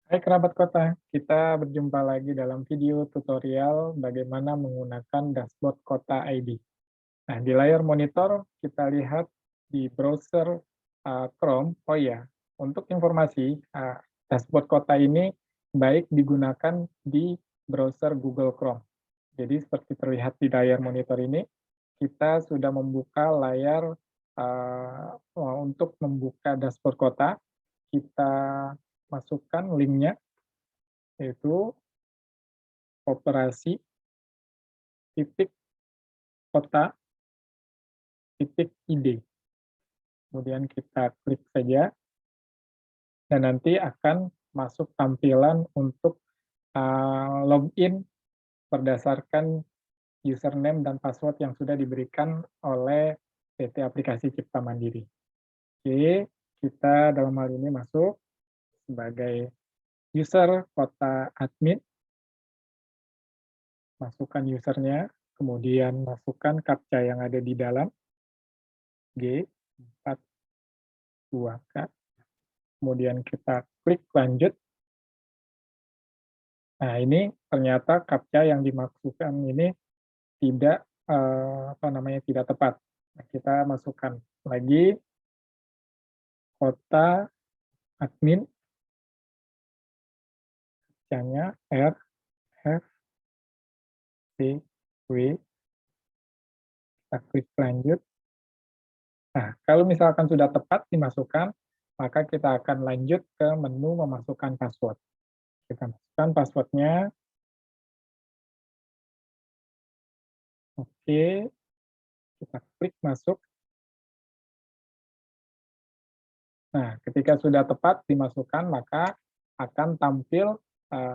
Hai kerabat kota, kita berjumpa lagi dalam video tutorial bagaimana menggunakan dashboard Kota ID. Nah, di layar monitor kita lihat di browser Chrome. Oh iya, untuk informasi, dashboard Kota ini baik digunakan di browser Google Chrome. Jadi seperti terlihat di layar monitor ini, kita sudah membuka layar untuk membuka dashboard Kota. Kita masukkan linknya, yaitu koperasi titik kota titik id. Kemudian kita klik saja dan nanti akan masuk tampilan untuk login berdasarkan username dan password yang sudah diberikan oleh PT Aplikasi Cipta Mandiri. Oke, kita dalam hal ini masuk sebagai user Kota Admin, masukkan usernya, kemudian masukkan captcha yang ada di dalam G42K. Kemudian kita klik lanjut. Nah, ini ternyata captcha yang dimaksudkan ini tidak tidak tepat. Nah, kita masukkan lagi kota admin, captcha-nya R F C W. Kita klik lanjut. Nah, kalau misalkan sudah tepat dimasukkan, maka kita akan lanjut ke menu memasukkan password. Kita masukkan passwordnya. Oke, kita klik masuk. Nah, ketika sudah tepat dimasukkan, maka akan tampil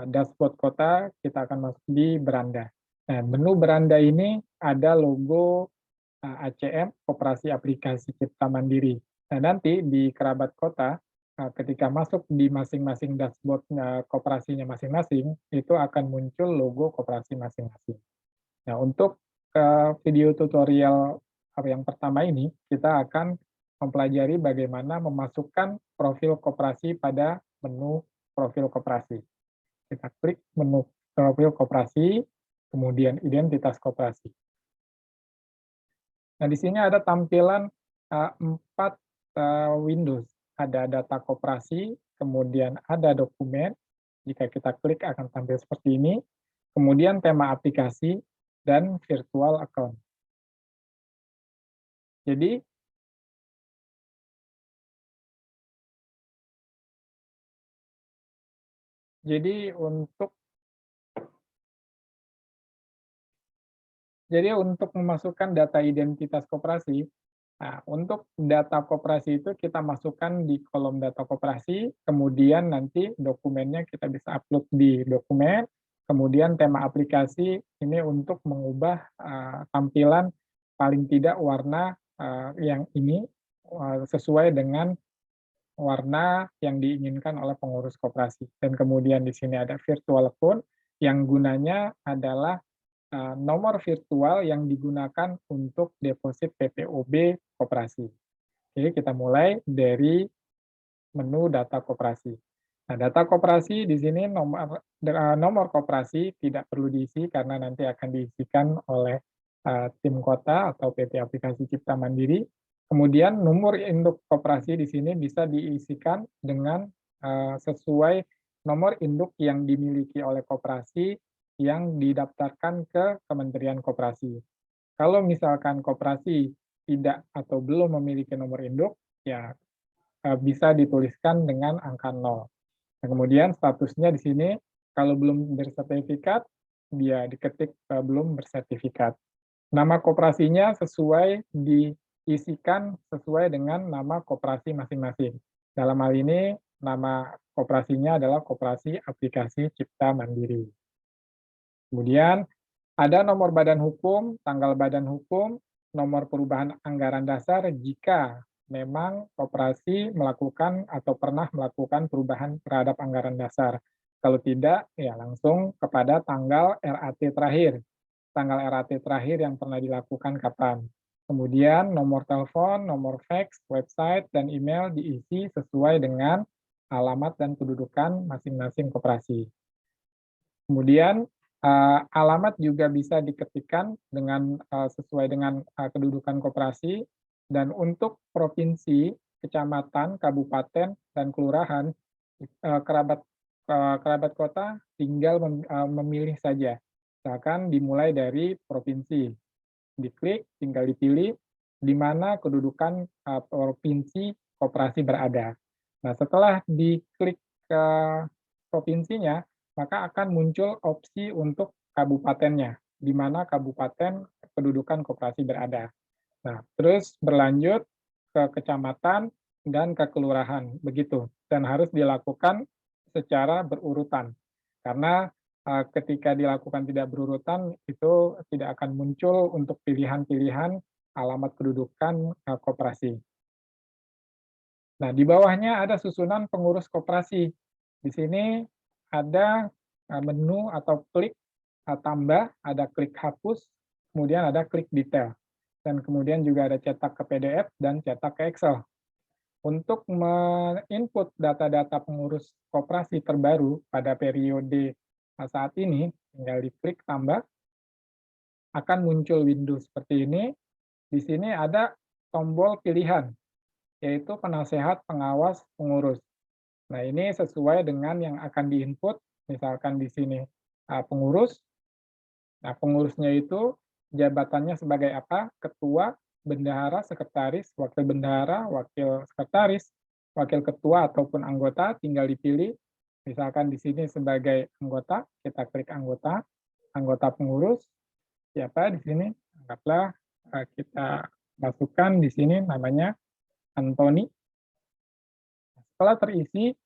dashboard kota, kita akan masuk di beranda. Nah, menu beranda ini ada logo ACM, Koperasi Aplikasi Cipta Mandiri. Nah, nanti di kerabat kota, ketika masuk di masing-masing dashboard koperasinya masing-masing, itu akan muncul logo koperasi masing-masing. Nah, untuk video tutorial yang pertama ini, kita akan mempelajari bagaimana memasukkan profil koperasi pada menu profil koperasi. Kita klik menu profil koperasi, kemudian identitas koperasi. Nah, di sini ada tampilan 4 Windows. Ada data koperasi, kemudian ada dokumen, jika kita klik akan tampil seperti ini, kemudian tema aplikasi, dan virtual account. Jadi untuk memasukkan data identitas koperasi, nah, untuk data koperasi itu kita masukkan di kolom data koperasi, kemudian nanti dokumennya kita bisa upload di dokumen, kemudian tema aplikasi ini untuk mengubah tampilan paling tidak warna yang ini sesuai dengan warna yang diinginkan oleh pengurus koperasi. Dan kemudian di sini ada virtual account yang gunanya adalah nomor virtual yang digunakan untuk deposit PPOB koperasi. Oke, kita mulai dari menu data koperasi. Nah, data koperasi di sini nomor koperasi tidak perlu diisi karena nanti akan diisikan oleh tim kota atau PT Aplikasi Cipta Mandiri. Kemudian nomor induk koperasi di sini bisa diisikan dengan sesuai nomor induk yang dimiliki oleh koperasi yang didaftarkan ke Kementerian Koperasi. Kalau misalkan koperasi tidak atau belum memiliki nomor induk, ya bisa dituliskan dengan angka 0. Nah, kemudian statusnya di sini kalau belum bersertifikat, dia diketik belum bersertifikat. Nama koperasinya diisikan sesuai dengan nama koperasi masing-masing. Dalam hal ini, nama koperasinya adalah Koperasi Aplikasi Cipta Mandiri. Kemudian ada nomor badan hukum, tanggal badan hukum, nomor perubahan anggaran dasar jika memang koperasi melakukan atau pernah melakukan perubahan terhadap anggaran dasar. Kalau tidak, ya langsung kepada tanggal RAT terakhir. Tanggal RAT terakhir yang pernah dilakukan kapan. Kemudian nomor telepon, nomor fax, website, dan email diisi sesuai dengan alamat dan kedudukan masing-masing koperasi. Kemudian alamat juga bisa diketikkan dengan sesuai dengan kedudukan koperasi, dan untuk provinsi, kecamatan, kabupaten, dan kelurahan, kerabat kerabat kota tinggal memilih saja. Misalkan dimulai dari provinsi, diklik, tinggal dipilih di mana kedudukan provinsi koperasi berada. Nah, setelah diklik ke provinsinya, maka akan muncul opsi untuk kabupatennya, di mana kabupaten kedudukan koperasi berada. Nah, terus berlanjut ke kecamatan dan ke kelurahan, begitu. Dan harus dilakukan secara berurutan. Karena ketika dilakukan tidak berurutan, itu tidak akan muncul untuk pilihan-pilihan alamat kedudukan koperasi. Nah, di bawahnya ada susunan pengurus koperasi. Di sini ada menu atau klik tambah, ada klik hapus, kemudian ada klik detail. Dan kemudian juga ada cetak ke PDF dan cetak ke Excel. Untuk menginput data-data pengurus koperasi terbaru pada periode saat ini, tinggal diklik tambah, akan muncul window seperti ini. Di sini ada tombol pilihan, yaitu penasehat, pengawas, pengurus. Nah, ini sesuai dengan yang akan diinput, misalkan di sini pengurus. Nah, pengurusnya itu jabatannya sebagai apa? Ketua, bendahara, sekretaris, wakil sekretaris, wakil ketua ataupun anggota, tinggal dipilih. Misalkan di sini sebagai anggota, kita klik anggota, anggota pengurus, siapa di sini? Anggaplah kita masukkan di sini namanya Antoni. Setelah terisi,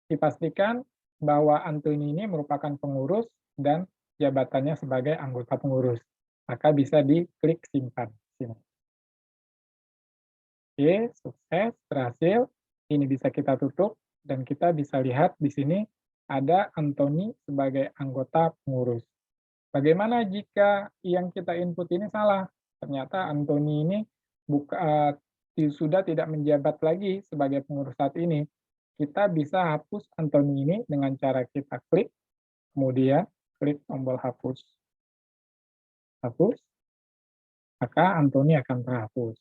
dipastikan bahwa Antoni ini merupakan pengurus dan jabatannya sebagai anggota pengurus. Maka bisa diklik simpan. Sini. Oke, sukses, berhasil. Ini bisa kita tutup, dan kita bisa lihat di sini ada Antoni sebagai anggota pengurus. Bagaimana jika yang kita input ini salah? Ternyata Antoni ini sudah tidak menjabat lagi sebagai pengurus saat ini. Kita bisa hapus Antoni ini dengan cara kita klik, kemudian klik tombol hapus. Hapus, maka Antoni akan terhapus.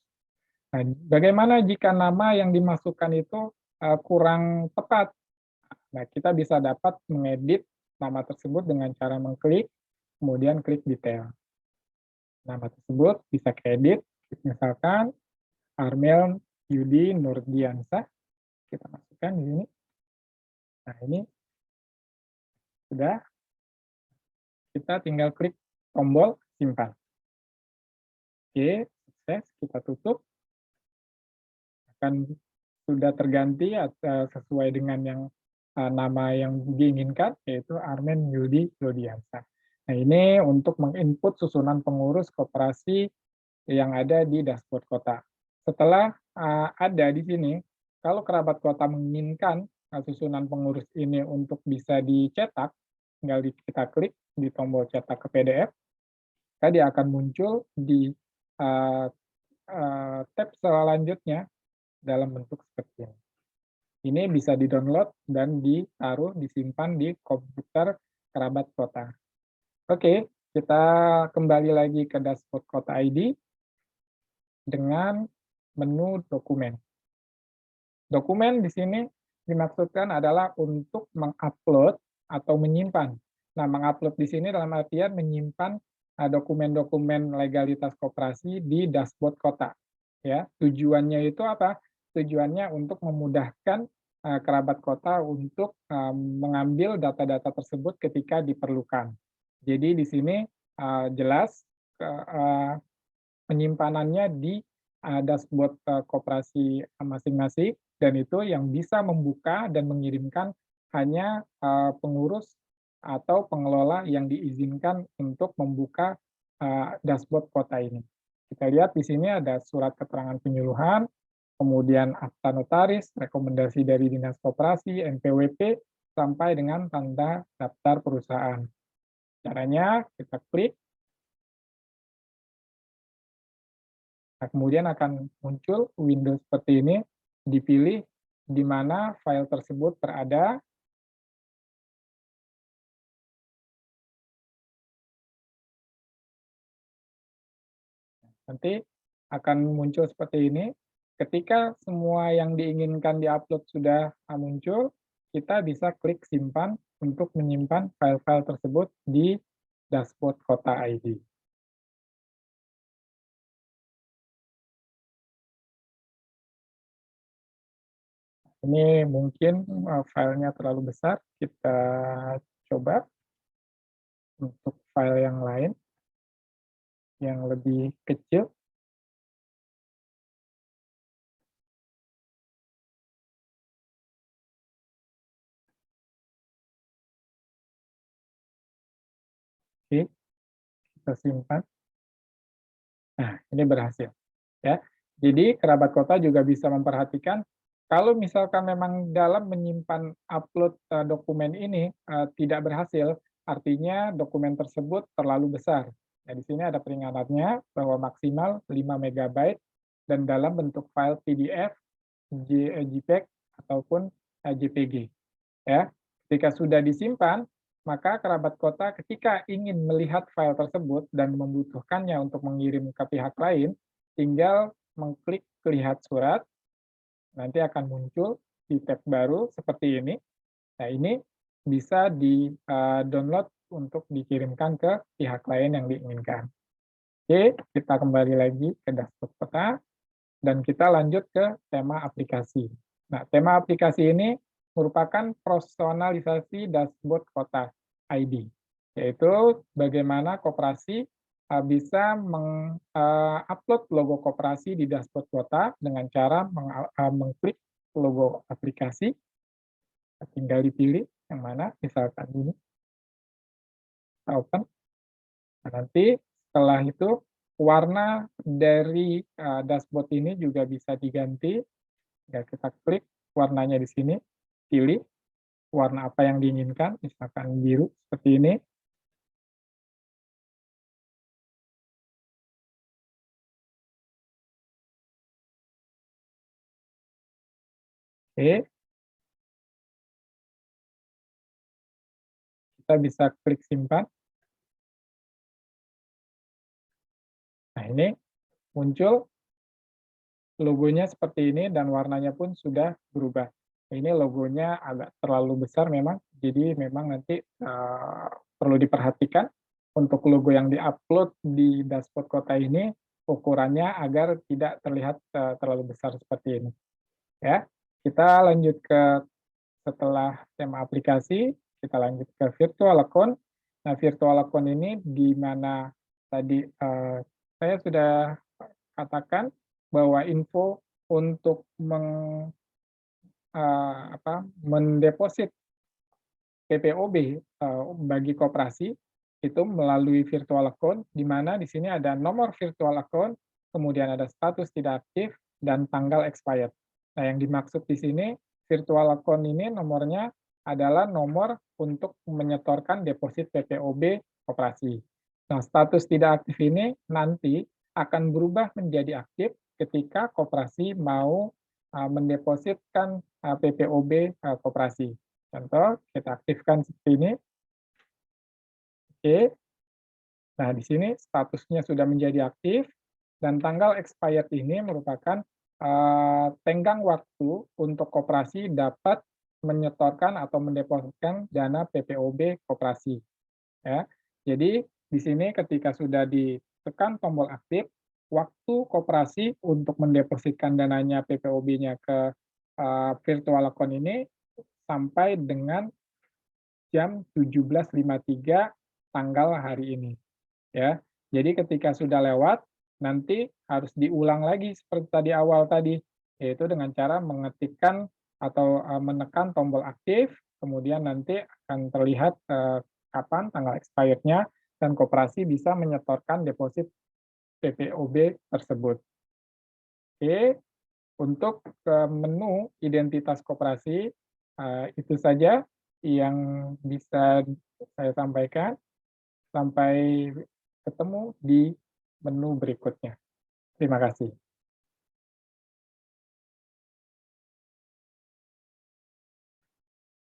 Nah, bagaimana jika nama yang dimasukkan itu kurang tepat? Nah, kita bisa dapat mengedit nama tersebut dengan cara mengklik, kemudian klik detail. Nama tersebut bisa keedit, misalkan Armel Yudi Nurdiansah, kita masukkan di sini. Nah, ini sudah, kita tinggal klik tombol simpan. Oke, sukses, kita tutup. Akan sudah terganti sesuai dengan yang nama yang diinginkan, yaitu Armen Yudi Rodiansa. Nah, ini untuk menginput susunan pengurus koperasi yang ada di dashboard kota. Setelah ada di sini, kalau kerabat kota menginginkan susunan pengurus ini untuk bisa dicetak, tinggal kita klik di tombol cetak ke PDF, tadi akan muncul di tab selanjutnya dalam bentuk seperti ini. Ini bisa di-download dan ditaruh, disimpan di komputer kerabat kota. Oke, kita kembali lagi ke dashboard Kota ID dengan menu dokumen. Dokumen di sini dimaksudkan adalah untuk mengupload atau menyimpan. Nah, mengupload di sini dalam artian menyimpan dokumen-dokumen legalitas koperasi di dashboard kota. Ya, tujuannya itu apa? Tujuannya untuk memudahkan kerabat kota untuk mengambil data-data tersebut ketika diperlukan. Jadi di sini jelas penyimpanannya di dashboard koperasi masing-masing, dan itu yang bisa membuka dan mengirimkan hanya pengurus atau pengelola yang diizinkan untuk membuka dashboard kota ini. Kita lihat di sini ada surat keterangan penyuluhan, kemudian akta notaris, rekomendasi dari Dinas Koperasi, NPWP, sampai dengan tanda daftar perusahaan. Caranya kita klik, nah, kemudian akan muncul window seperti ini, dipilih di mana file tersebut berada. Nanti akan muncul seperti ini. Ketika semua yang diinginkan diupload sudah muncul, kita bisa klik simpan untuk menyimpan file-file tersebut di dashboard Kota ID. Ini mungkin filenya terlalu besar, kita coba untuk file yang lain yang lebih kecil. Oke, kita simpan. Nah, ini berhasil. Ya. Jadi kerabat kota juga bisa memperhatikan kalau misalkan memang dalam menyimpan upload dokumen ini tidak berhasil, artinya dokumen tersebut terlalu besar. Nah, di sini ada peringatannya bahwa maksimal 5 MB dan dalam bentuk file PDF, JPEG ataupun JPG. Ya, ketika sudah disimpan, maka kerabat kota ketika ingin melihat file tersebut dan membutuhkannya untuk mengirim ke pihak lain, tinggal mengklik lihat surat, nanti akan muncul di tab baru seperti ini. Nah, ini bisa di-download untuk dikirimkan ke pihak lain yang diinginkan. Oke, kita kembali lagi ke dashboard kota, dan kita lanjut ke tema aplikasi. Nah, tema aplikasi ini merupakan personalisasi dashboard Kota ID, yaitu bagaimana koperasi bisa mengupload logo koperasi di dashboard Kota dengan cara mengklik logo aplikasi, tinggal dipilih yang mana, misalkan ini, kita open. Nah, nanti setelah itu warna dari dashboard ini juga bisa diganti. Ya, kita klik warnanya di sini, pilih warna apa yang diinginkan, misalkan biru seperti ini. Oke, kita bisa klik simpan. Nah, ini muncul logonya seperti ini dan warnanya pun sudah berubah. Ini logonya agak terlalu besar memang, jadi memang nanti perlu diperhatikan untuk logo yang diupload di dashboard kota ini, ukurannya agar tidak terlihat terlalu besar seperti ini. Ya, kita lanjut ke setelah tema aplikasi, kita lanjut ke virtual account. Nah, virtual account ini di mana tadi saya sudah katakan bahwa info untuk mendeposit PPOB bagi koperasi itu melalui virtual account, di mana di sini ada nomor virtual account, kemudian ada status tidak aktif, dan tanggal expired. Nah, yang dimaksud di sini virtual account ini nomornya adalah nomor untuk menyetorkan deposit PPOB koperasi. Nah, status tidak aktif ini nanti akan berubah menjadi aktif ketika koperasi mau mendepositkan PPOB koperasi. Contoh, kita aktifkan seperti ini. Oke. Nah, di sini statusnya sudah menjadi aktif dan tanggal expired ini merupakan tenggang waktu untuk koperasi dapat menyetorkan atau mendepositkan dana PPOB koperasi, ya. Jadi di sini ketika sudah ditekan tombol aktif, waktu koperasi untuk mendepositkan dananya PPOB-nya ke virtual account ini sampai dengan jam 17.53 tanggal hari ini, ya. Jadi ketika sudah lewat, nanti harus diulang lagi seperti tadi awal tadi, yaitu dengan cara mengetikkan atau menekan tombol aktif, kemudian nanti akan terlihat kapan tanggal expired-nya dan koperasi bisa menyetorkan deposit PPOB tersebut. Oke, untuk menu identitas koperasi, itu saja yang bisa saya sampaikan. Sampai ketemu di menu berikutnya. Terima kasih.